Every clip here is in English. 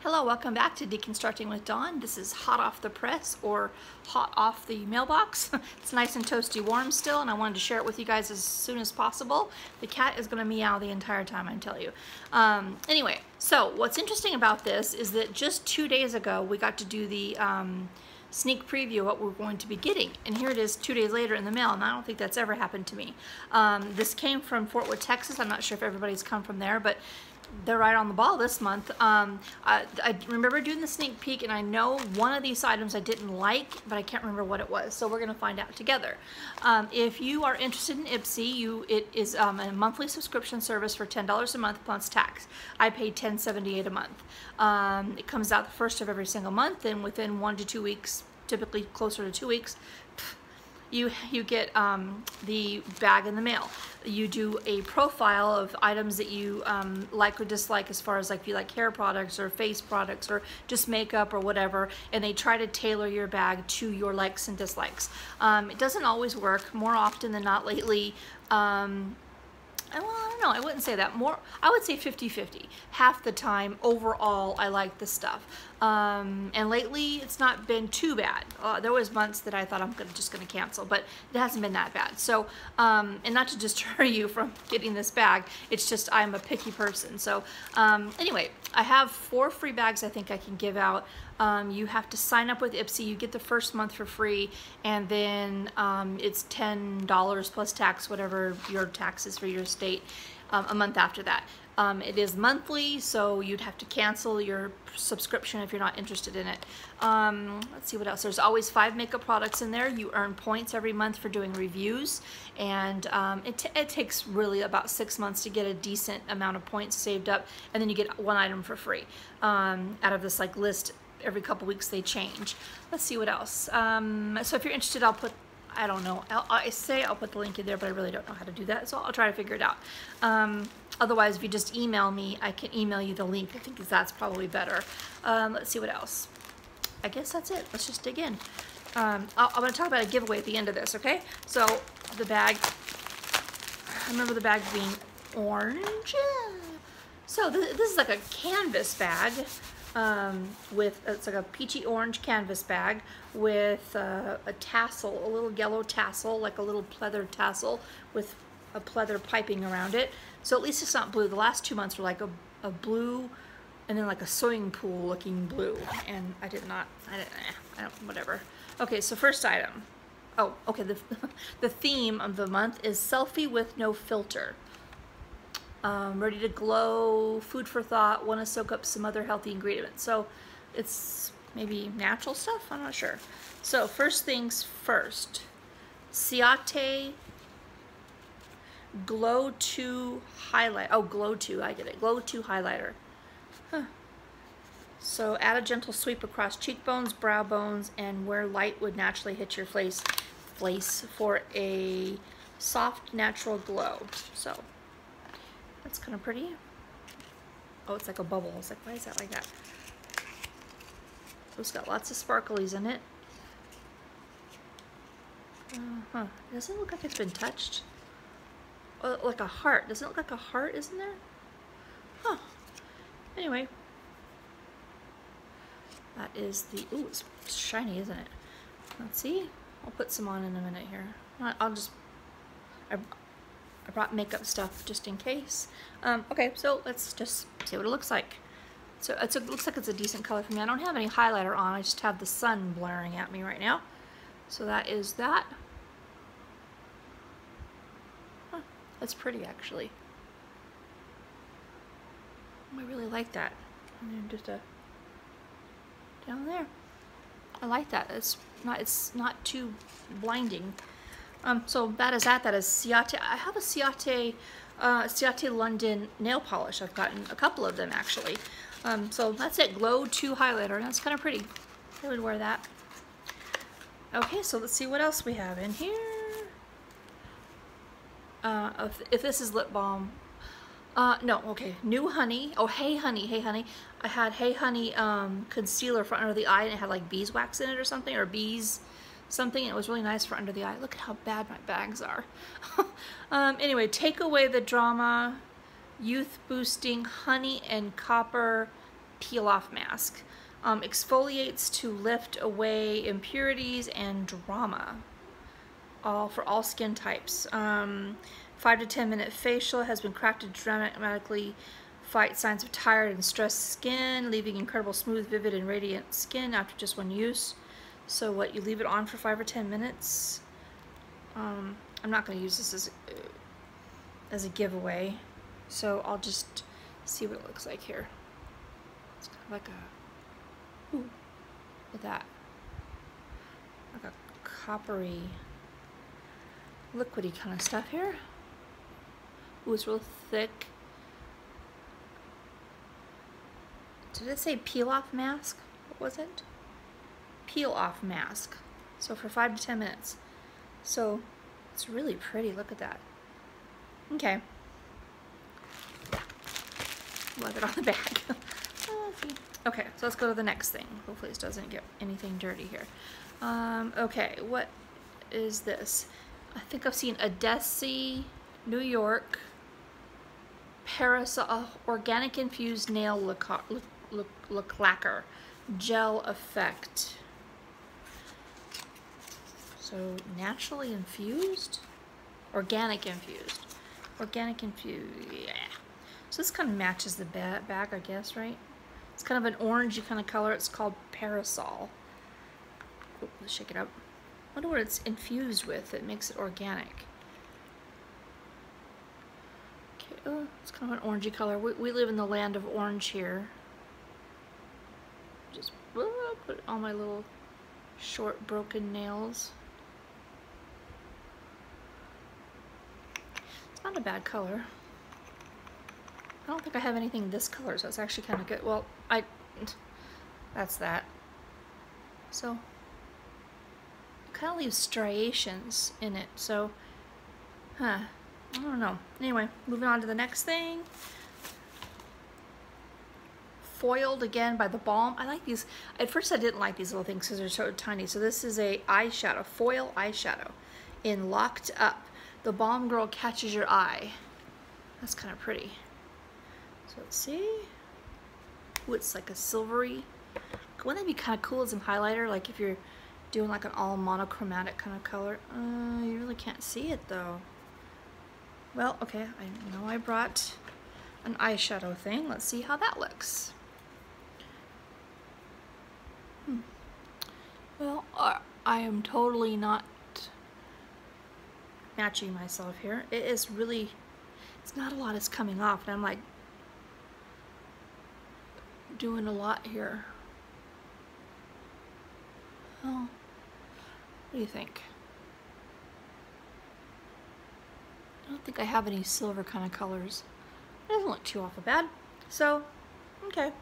Hello, welcome back to Deconstructing with Dawn. This is hot off the press or hot off the mailbox. It's nice and toasty warm still, and I wanted to share it with you guys as soon as possible. The cat is going to meow the entire time, I tell you. Anyway, so what's interesting about this is that just 2 days ago we got to do the sneak preview of what we're going to be getting, and here it is 2 days later in the mail, and I don't think that's ever happened to me. This came from Fort Worth, Texas. I'm not sure if everybody's come from there, but they're right on the ball this month. I remember doing the sneak peek, and I know one of these items I didn't like, but I can't remember what it was, so we're going to find out together. If you are interested in Ipsy, it is a monthly subscription service for $10 a month plus tax. I pay $10.78 a month. It comes out the first of every single month, and within 1 to 2 weeks, typically closer to 2 weeks, you get the bag in the mail. You do a profile of items that you like or dislike, as far as like if you like hair products or face products or just makeup or whatever, and they try to tailor your bag to your likes and dislikes. It doesn't always work. More often than not lately, well, I don't know, I wouldn't say that. I would say 50-50. Half the time, overall, I like the stuff. And lately, it's not been too bad. There was months that I thought I'm just gonna cancel, but it hasn't been that bad. So, and not to deter you from getting this bag, it's just I'm a picky person. So, anyway, I have 4 free bags I think I can give out. You have to sign up with Ipsy. You get the first month for free, and then it's $10 plus tax, whatever your tax is for your state, a month after that. It is monthly, so you'd have to cancel your subscription if you're not interested in it. Let's see what else. There's always 5 makeup products in there. You earn points every month for doing reviews, and it takes really about 6 months to get a decent amount of points saved up, and then you get 1 item for free out of this like list. Every couple weeks they change. Let's see what else. So if you're interested, I'll put, I don't know, I'll put the link in there, but I really don't know how to do that, so I'll try to figure it out. Otherwise, if you just email me, I can email you the link. I think that's probably better. Let's see what else. I guess that's it. Let's just dig in. I'm going to talk about a giveaway at the end of this, okay? So the bag, I remember the bag being orange. So this is like a canvas bag. It's like a peachy orange canvas bag with a tassel, a little yellow tassel, like a little pleather tassel with a pleather piping around it. So at least it's not blue. The last 2 months were like a blue and then like a swimming pool looking blue, and I don't, whatever. Okay, so first item. Oh, okay, the theme of the month is selfie with no filter. Ready to glow, food for thought, want to soak up some other healthy ingredients. So it's maybe natural stuff, I'm not sure. So first things first, Ciate Glow 2 highlight. Oh, Glow 2, I get it. Glow 2 highlighter. Huh. So add a gentle sweep across cheekbones, brow bones, and where light would naturally hit your face for a soft, natural glow. So that's kind of pretty. Oh, it's like a bubble. It's like, why is that like that? It's got lots of sparklies in it. It doesn't look like it's been touched. Oh, like a heart. Doesn't it look like a heart, isn't there? Huh. Anyway. That is the, ooh, it's shiny, isn't it? Let's see. I'll put some on in a minute here. I brought makeup stuff just in case. Okay, so let's just see what it looks like. So it looks like it's a decent color for me. I don't have any highlighter on. I just have the sun blaring at me right now. So that is that. Huh, that's pretty actually. I really like that. And then just down there. I like that. It's not too blinding. So that is that. That is Ciate. I have a Ciate London nail polish. I've gotten a couple of them actually. So that's it. Glow 2 highlighter. That's kind of pretty. I would wear that. Okay, so let's see what else we have in here. If this is lip balm. No, okay. New Honey. Oh, Hey Honey. Hey Honey. I had Hey Honey concealer for under the eye, and it had like beeswax in it or something, or bees something. It was really nice for under the eye. Look at how bad my bags are. Anyway, take away the drama. Youth boosting honey and copper peel off mask. Exfoliates to lift away impurities and drama. For all skin types. 5 to 10 minute facial has been crafted to dramatically fight signs of tired and stressed skin, leaving incredible smooth, vivid, and radiant skin after just one use. So what, you leave it on for 5 or 10 minutes? I'm not going to use this as a giveaway, so I'll just see what it looks like here. It's kind of like a, ooh, look at that, like a coppery, liquidy kind of stuff here. Ooh, it's real thick. Did it say peel off mask? What was it? Peel off mask. So for 5 to 10 minutes. So it's really pretty. Look at that. Okay. Love it on the back. Okay, so let's go to the next thing. Hopefully this doesn't get anything dirty here. Okay, what is this? I think I've seen Adesse, New York, Parasol, organic infused nail lacquer, gel effect. So naturally infused, organic infused, yeah. So this kind of matches the bag, I guess, right? It's kind of an orangey kind of color. It's called Parasol. Oh, let's shake it up. I wonder what it's infused with that makes it organic. Okay, oh, it's kind of an orangey color. We live in the land of orange here. Just put it on my little short broken nails. It's not a bad color. I don't think I have anything this color, so it's actually kind of good. Well, that's that. So it kind of leaves striations in it, so, I don't know. Anyway, moving on to the next thing. Foiled again by the Balm. I like these. At first I didn't like these little things because they're so tiny. So this is a eyeshadow, foil eyeshadow in Locked Up. The Balm Girl catches your eye. That's kind of pretty. So let's see. Ooh, it's like a silvery. Wouldn't that be kind of cool as a highlighter? Like if you're doing like an all monochromatic kind of color. You really can't see it though. Well, okay, I know I brought an eyeshadow thing. Let's see how that looks. Well, I am totally not matching myself here. It is really, it's not a lot is coming off, and I'm like doing a lot here. Oh, what do you think? I don't think I have any silver kind of colors. It doesn't look too awful bad. So, okay.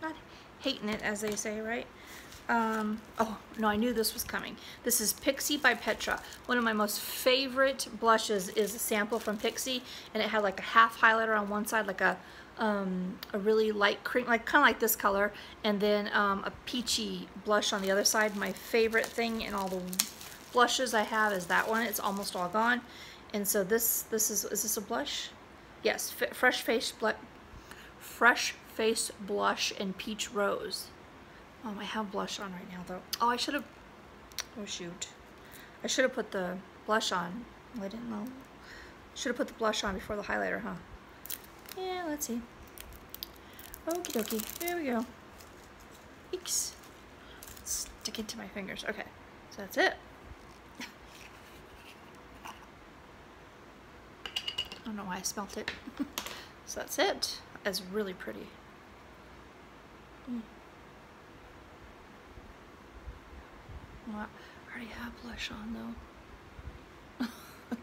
Not hating it, as they say, right? Oh, no, I knew this was coming. This is Pixie by Petra. One of my most favorite blushes is a sample from Pixie, and it had like a half highlighter on one side, like a really light cream, like kind of like this color, and then a peachy blush on the other side. My favorite thing in all the blushes I have is that one. It's almost all gone. And so is this a blush? Yes, fresh face blush and peach rose. I have blush on right now though. Oh, I should have. Oh shoot, I should have put the blush on. I didn't know. Should have put the blush on before the highlighter, huh? Yeah, let's see. Okie dokie. Here we go. Eeks. Stick it to my fingers. Okay, so that's it. I don't know why I smelt it. So that's it. It's really pretty. Well, I already have blush on though.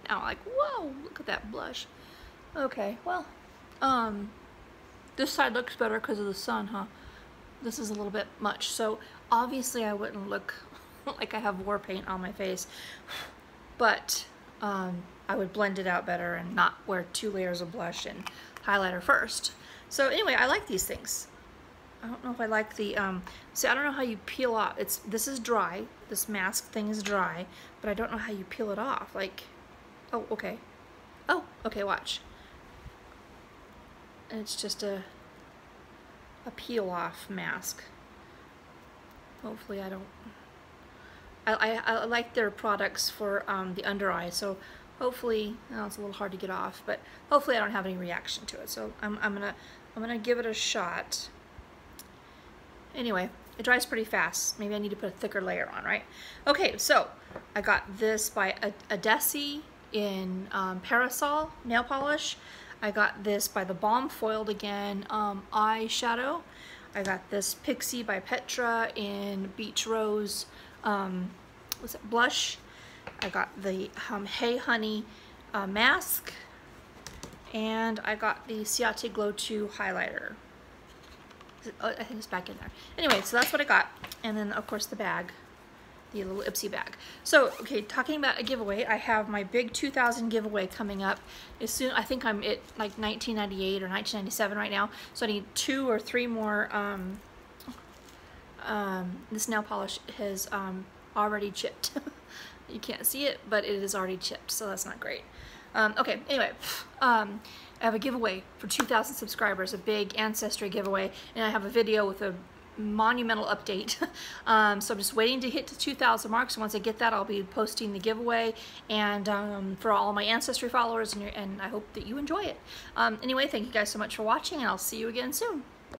Now I'm like, whoa, look at that blush. Okay, well, this side looks better because of the sun, huh? This is a little bit much. So obviously I wouldn't look like I have war paint on my face, but I would blend it out better and not wear 2 layers of blush and highlighter first. So anyway, I like these things. I don't know if I like the, see, I don't know how you peel off. This is dry. This mask thing is dry, but I don't know how you peel it off. Like, oh, okay. Oh, okay, watch. And it's just a a peel off mask. Hopefully I don't, I like their products for the under eye, so hopefully, oh, it's a little hard to get off, but hopefully I don't have any reaction to it. So I'm gonna give it a shot. Anyway, it dries pretty fast. Maybe I need to put a thicker layer on, right? Okay, so I got this by Adesse in Parasol nail polish. I got this by the Balm foiled again eyeshadow. I got this Pixie by Petra in Beach Rose, what's it, blush. I got the Hey Honey mask, and I got the Ciate Glow 2 highlighter. Oh, I think it's back in there. Anyway, so that's what I got, and then of course the bag, the little Ipsy bag. So, okay, talking about a giveaway, I have my big 2000 giveaway coming up as soon. I think I'm at like 1998 or 1997 right now, so I need 2 or 3 more. This nail polish has already chipped. You can't see it, but it is already chipped, so that's not great. Okay, anyway, I have a giveaway for 2,000 subscribers, a big Ancestry giveaway, and I have a video with a monumental update. So I'm just waiting to hit the 2,000 marks. So once I get that, I'll be posting the giveaway, and for all my Ancestry followers, and I hope that you enjoy it. Anyway, thank you guys so much for watching, and I'll see you again soon.